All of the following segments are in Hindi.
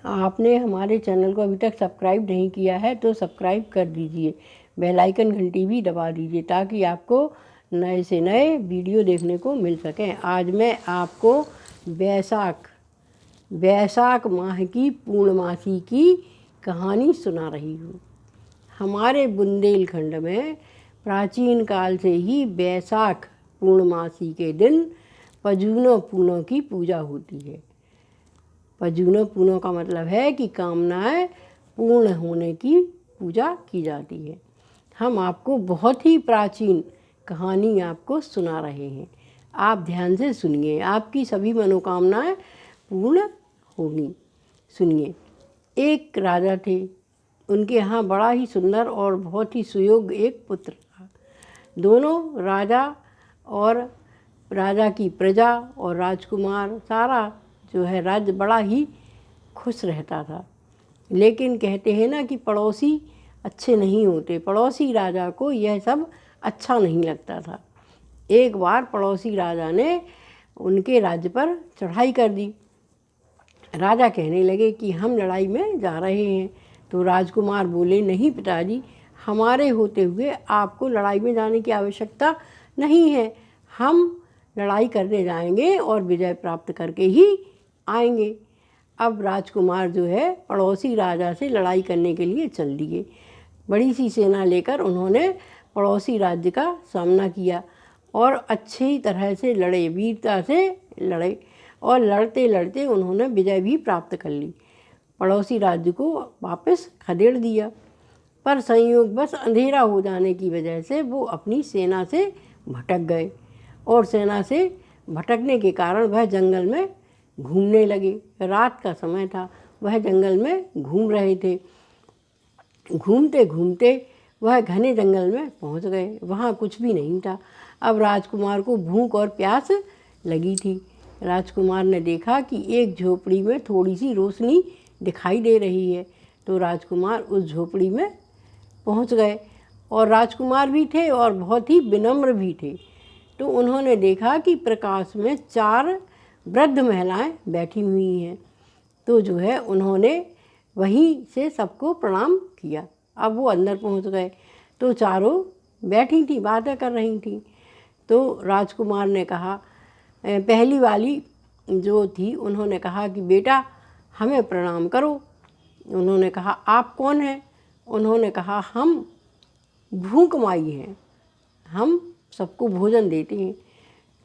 आपने हमारे चैनल को अभी तक सब्सक्राइब नहीं किया है तो सब्सक्राइब कर दीजिए, बेल आइकन घंटी भी दबा दीजिए ताकि आपको नए से नए वीडियो देखने को मिल सकें। आज मैं आपको वैशाख माह की पूर्णमासी की कहानी सुना रही हूँ। हमारे बुंदेलखंड में प्राचीन काल से ही वैशाख पूर्णमासी के दिन पजूनो पूनों की पूजा होती है। पजूनो पूनों का मतलब है कि कामनाएं पूर्ण होने की पूजा की जाती है। हम आपको बहुत ही प्राचीन कहानी आपको सुना रहे हैं, आप ध्यान से सुनिए, आपकी सभी मनोकामनाएं पूर्ण होगी। सुनिए, एक राजा थे, उनके यहाँ बड़ा ही सुंदर और बहुत ही सुयोग्य एक पुत्र था। दोनों राजा और राजा की प्रजा और राजकुमार सारा जो है राज्य बड़ा ही खुश रहता था। लेकिन कहते हैं ना कि पड़ोसी अच्छे नहीं होते, पड़ोसी राजा को यह सब अच्छा नहीं लगता था। एक बार पड़ोसी राजा ने उनके राज्य पर चढ़ाई कर दी। राजा कहने लगे कि हम लड़ाई में जा रहे हैं। तो राजकुमार बोले, नहीं पिताजी, हमारे होते हुए आपको लड़ाई में जाने की आवश्यकता नहीं है। हम लड़ाई करने जाएंगे और विजय प्राप्त करके ही आएंगे। अब राजकुमार जो है पड़ोसी राजा से लड़ाई करने के लिए चल दिए। बड़ी सी सेना लेकर उन्होंने पड़ोसी राज्य का सामना किया और अच्छी तरह से लड़े, वीरता से लड़े और लड़ते लड़ते उन्होंने विजय भी प्राप्त कर ली। पड़ोसी राज्य को वापस खदेड़ दिया, पर संयोगवश अंधेरा हो जाने की वजह से वो अपनी सेना से भटक गए और सेना से भटकने के कारण वह जंगल में घूमने लगे। रात का समय था, वह जंगल में घूम रहे थे। घूमते घूमते वह घने जंगल में पहुंच गए। वहाँ कुछ भी नहीं था। अब राजकुमार को भूख और प्यास लगी थी। राजकुमार ने देखा कि एक झोपड़ी में थोड़ी सी रोशनी दिखाई दे रही है। तो राजकुमार उस झोपड़ी में पहुंच गए और राजकुमार भी थे और बहुत ही विनम्र भी थे। तो उन्होंने देखा कि प्रकाश में 4 वृद्ध महिलाएं बैठी हुई हैं। तो जो है उन्होंने वहीं से सबको प्रणाम किया। अब वो अंदर पहुंच गए तो चारों बैठी थी, बातें कर रही थी। तो राजकुमार ने कहा, पहली वाली जो थी उन्होंने कहा कि बेटा हमें प्रणाम करो। उन्होंने कहा, आप कौन हैं? उन्होंने कहा, हम भूख माई हैं, हम सबको भोजन देते हैं।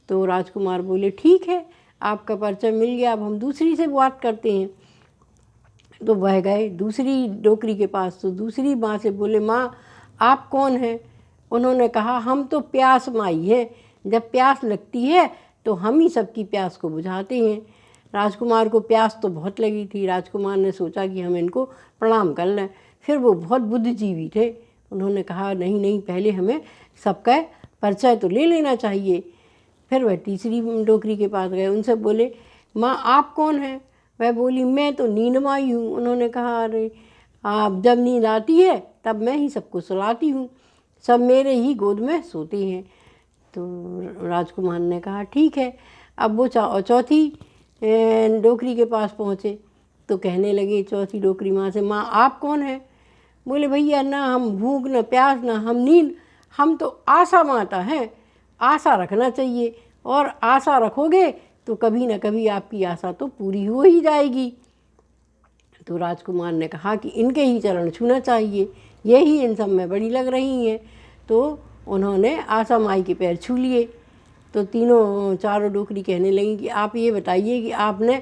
तो राजकुमार बोले, ठीक है, आपका परिचय मिल गया, अब हम दूसरी से बात करते हैं। तो वह गए दूसरी डोकरी के पास। तो दूसरी माँ से बोले, माँ आप कौन हैं? उन्होंने कहा, हम तो प्यास माई हैं, जब प्यास लगती है तो हम ही सबकी प्यास को बुझाते हैं। राजकुमार को प्यास तो बहुत लगी थी। राजकुमार ने सोचा कि हम इनको प्रणाम कर लें। फिर वो बहुत बुद्धिजीवी थे, उन्होंने कहा, नहीं नहीं, पहले हमें सबका परिचय तो ले लेना चाहिए। फिर वह तीसरी डोकरी के पास गए, उनसे बोले, माँ आप कौन हैं? वह बोली, मैं तो नींद माई हूँ। उन्होंने कहा, अरे आप जब नींद आती है तब मैं ही सबको सुलाती हूँ, सब मेरे ही गोद में सोते हैं। तो राजकुमार ने कहा, ठीक है। अब वो चौथी डोकरी के पास पहुँचे तो कहने लगे चौथी डोकरी माँ से, माँ आप कौन हैं? बोले, भैया ना हम भूख न प्यास न हम नींद, हम तो आशा माता हैं। आशा रखना चाहिए और आशा रखोगे तो कभी न कभी आपकी आशा तो पूरी हो ही जाएगी। तो राजकुमार ने कहा कि इनके ही चरण छूना चाहिए, यही इन सब में बड़ी लग रही हैं। तो उन्होंने आशा माई के पैर छू लिए। तो चारों डोकरी कहने लगी कि आप ये बताइए कि आपने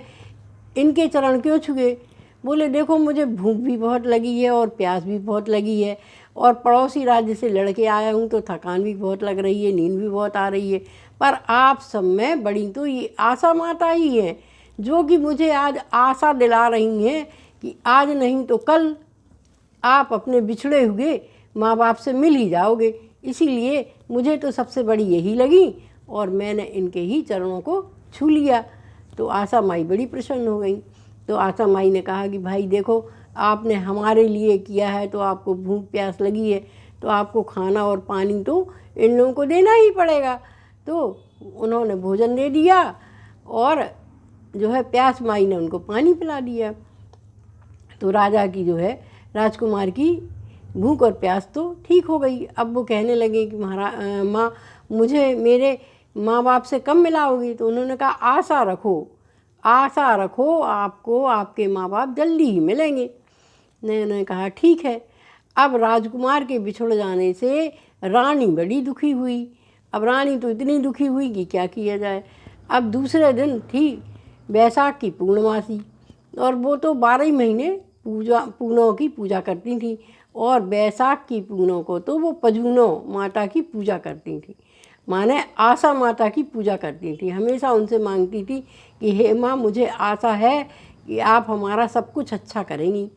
इनके चरण क्यों छुए? बोले, देखो मुझे भूख भी बहुत लगी है और प्यास भी बहुत लगी है और पड़ोसी राज्य से लड़के आया हूँ तो थकान भी बहुत लग रही है, नींद भी बहुत आ रही है, पर आप सब में बड़ी तो ये आशा माता ही हैं जो कि मुझे आज आशा दिला रही हैं कि आज नहीं तो कल आप अपने बिछड़े हुए माँ बाप से मिल ही जाओगे। इसीलिए मुझे तो सबसे बड़ी यही लगी और मैंने इनके ही चरणों को छू लिया। तो आशा माई बड़ी प्रसन्न हो गई। तो आशा माई ने कहा कि भाई देखो, आपने हमारे लिए किया है तो आपको भूख प्यास लगी है तो आपको खाना और पानी तो इन लोगों को देना ही पड़ेगा। तो उन्होंने भोजन दे दिया और जो है प्यास माई ने उनको पानी पिला दिया। तो राजा की जो है राजकुमार की भूख और प्यास तो ठीक हो गई। अब वो कहने लगे कि माँ मुझे मेरे माँ बाप से कब मिलाओगी? तो उन्होंने कहा आशा रखो, आशा रखो, आपको आपके माँ बाप जल्दी ही मिलेंगे। उन्होंने कहा ठीक है। अब राजकुमार के बिछुड़ जाने से रानी बड़ी दुखी हुई। अब रानी तो इतनी दुखी हुई कि क्या किया जाए। अब दूसरे दिन थी बैसाख की पूर्णमासी, और वो तो 12 महीने पूर्णों की पूजा करती थी, और बैसाख की पूर्णों को तो वो पजूनों माता की पूजा करती थी, माने आशा माता की पूजा करती थी। हमेशा उनसे मांगती थी कि हे माँ, मुझे आशा है कि आप हमारा सब कुछ अच्छा करेंगी।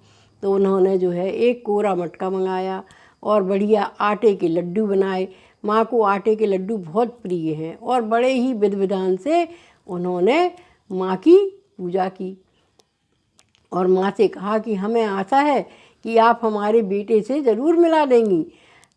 तो उन्होंने जो है एक कोरा मटका मंगाया और बढ़िया आटे के लड्डू बनाए। माँ को आटे के लड्डू बहुत प्रिय हैं, और बड़े ही विधि विधान से उन्होंने माँ की पूजा की, और माँ से कहा कि हमें आशा है कि आप हमारे बेटे से ज़रूर मिला देंगी,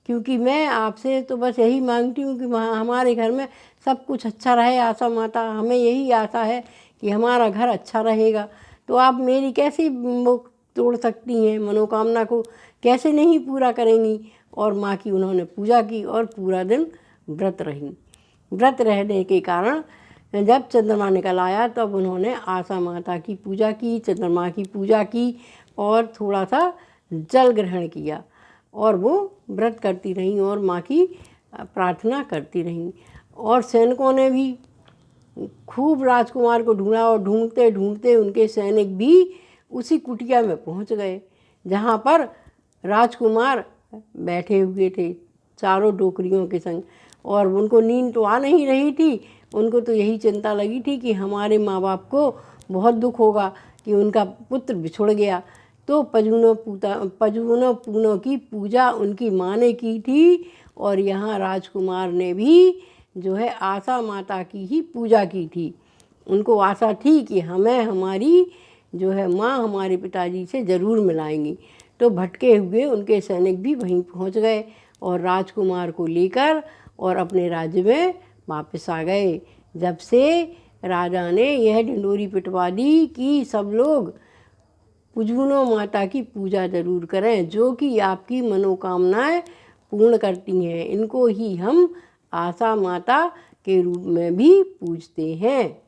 क्योंकि मैं आपसे तो बस यही मांगती हूँ कि हमारे घर में सब कुछ अच्छा रहे। आशा माता, हमें यही आशा है कि हमारा घर अच्छा रहेगा। तो आप मेरी कैसे वो तोड़ सकती हैं, मनोकामना को कैसे नहीं पूरा करेंगी? और माँ की उन्होंने पूजा की और पूरा दिन व्रत रही। व्रत रहने के कारण जब चंद्रमा निकल आया तब उन्होंने आशा माता की पूजा की, चंद्रमा की पूजा की, और थोड़ा सा जल ग्रहण किया, और वो व्रत करती रहीं और माँ की प्रार्थना करती रहीं। और सैनिकों ने भी खूब राजकुमार को ढूंढा, और ढूंढते ढूंढते उनके सैनिक भी उसी कुटिया में पहुंच गए जहाँ पर राजकुमार बैठे हुए थे चारों डोकरियों के संग। और उनको नींद तो आ नहीं रही थी, उनको तो यही चिंता लगी थी कि हमारे माँ बाप को बहुत दुख होगा कि उनका पुत्र बिछुड़ गया। तो पजूनों पूनों की पूजा उनकी माँ ने की थी, और यहाँ राजकुमार ने भी जो है आशा माता की ही पूजा की थी। उनको आशा थी कि हमें हमारी जो है माँ हमारे पिताजी से ज़रूर मिलाएंगी। तो भटके हुए उनके सैनिक भी वहीं पहुंच गए और राजकुमार को लेकर और अपने राज्य में वापस आ गए। जब से राजा ने यह ढिंढोरी पिटवा दी कि सब लोग पुजूनो माता की पूजा ज़रूर करें, जो कि आपकी मनोकामनाएं पूर्ण करती हैं। इनको ही हम आशा माता के रूप में भी पूजते हैं।